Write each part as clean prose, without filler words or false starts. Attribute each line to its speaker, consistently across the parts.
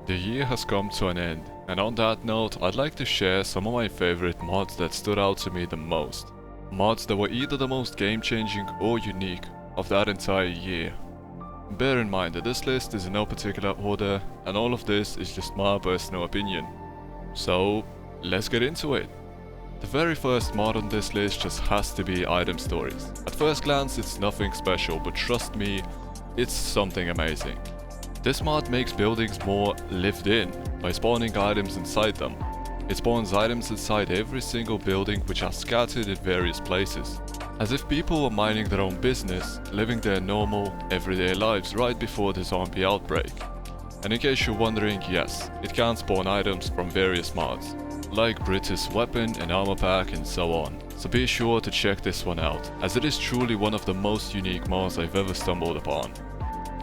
Speaker 1: The year has come to an end, and on that note, I'd like to share some of my favorite mods that stood out to me the most. Mods that were either the most game-changing or unique of that entire year. Bear in mind that this list is in no particular order, and all of this is just my personal opinion. So, let's get into it. The very first mod on this list just has to be item stories. At first glance it's nothing special, but trust me, it's something amazing. This mod makes buildings more lived in by spawning items inside them. It spawns items inside every single building which are scattered in various places. As if people were minding their own business, living their normal, everyday lives right before the zombie outbreak. And in case you're wondering, yes, it can spawn items from various mods, like Brita's weapon and armor pack and so on. So be sure to check this one out, as it is truly one of the most unique mods I've ever stumbled upon.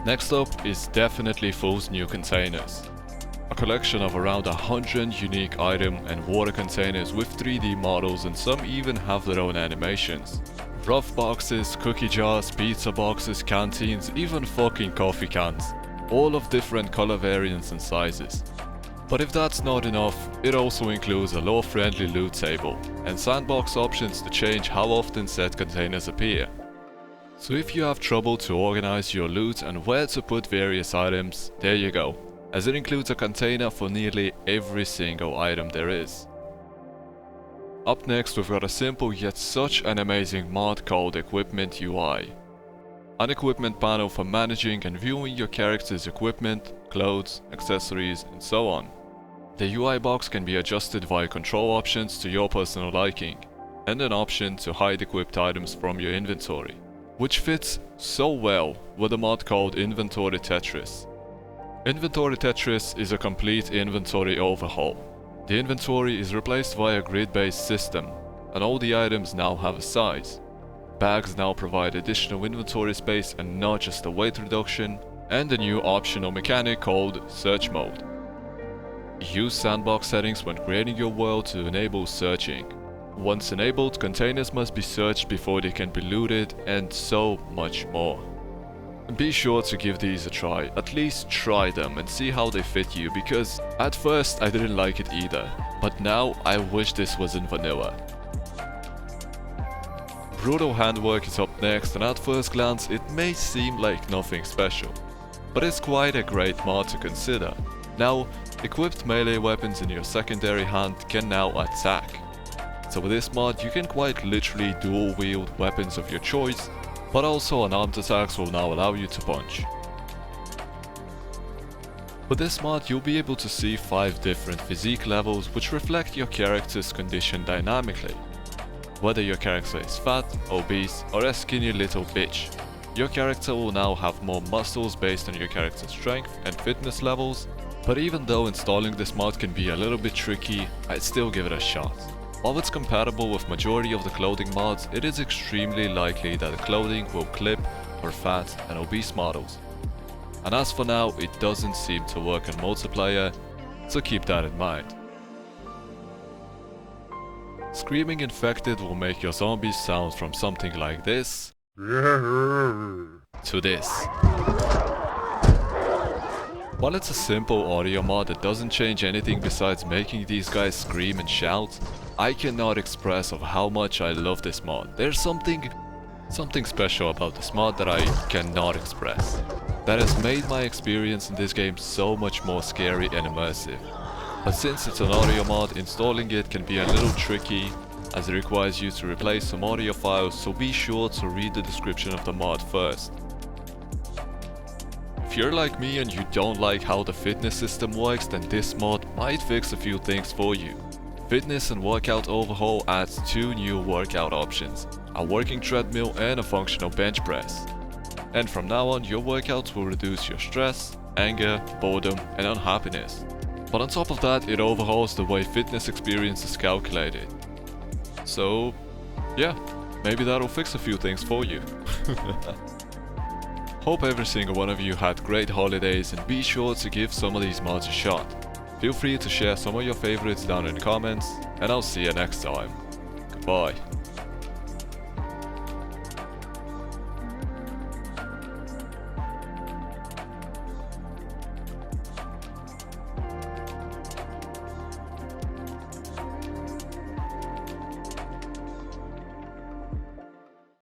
Speaker 1: Next up is definitely Fool's New Containers. A collection of around 100 unique item and water containers with 3D models, and some even have their own animations. Rough boxes, cookie jars, pizza boxes, canteens, even fucking coffee cans. All of different color variants and sizes. But if that's not enough, it also includes a lore-friendly loot table and sandbox options to change how often said containers appear. So if you have trouble to organize your loot and where to put various items, there you go, as it includes a container for nearly every single item there is. Up next we've got a simple yet such an amazing mod called Equipment UI. An equipment panel for managing and viewing your character's equipment, clothes, accessories, and so on. The UI box can be adjusted via control options to your personal liking, and an option to hide equipped items from your inventory, which fits so well with a mod called Inventory Tetris. Inventory Tetris is a complete inventory overhaul. The inventory is replaced by a grid-based system, and all the items now have a size. Bags now provide additional inventory space and not just a weight reduction, and a new optional mechanic called Search Mode. Use sandbox settings when creating your world to enable searching. Once enabled, containers must be searched before they can be looted, and so much more. Be sure to give these a try, at least try them and see how they fit you, because at first I didn't like it either, but now I wish this was in vanilla. Brutal Handwork is up next, and at first glance it may seem like nothing special, but it's quite a great mod to consider. Now, equipped melee weapons in your secondary hand can now attack. So with this mod you can quite literally dual wield weapons of your choice, but also unarmed attacks will now allow you to punch. With this mod you'll be able to see 5 different physique levels which reflect your character's condition dynamically. Whether your character is fat, obese, or a skinny little bitch, your character will now have more muscles based on your character's strength and fitness levels. But even though installing this mod can be a little bit tricky, I'd still give it a shot. While it's compatible with majority of the clothing mods, it is extremely likely that the clothing will clip for fat and obese models. And as for now, it doesn't seem to work in multiplayer, so keep that in mind. Screaming Infected will make your zombies sound from something like this to this. While it's a simple audio mod that doesn't change anything besides making these guys scream and shout, I cannot express of how much I love this mod. There's something special about this mod that I cannot express, that has made my experience in this game so much more scary and immersive. But since it's an audio mod, installing it can be a little tricky, as it requires you to replace some audio files, so be sure to read the description of the mod first. If you're like me and you don't like how the fitness system works, then this mod might fix a few things for you. Fitness and Workout Overhaul adds 2 new workout options, a working treadmill and a functional bench press. And from now on your workouts will reduce your stress, anger, boredom and unhappiness. But on top of that, it overhauls the way fitness experience is calculated. So yeah, maybe that'll fix a few things for you. Hope every single one of you had great holidays, and be sure to give some of these mods a shot. Feel free to share some of your favorites down in the comments, and I'll see you next time. Goodbye.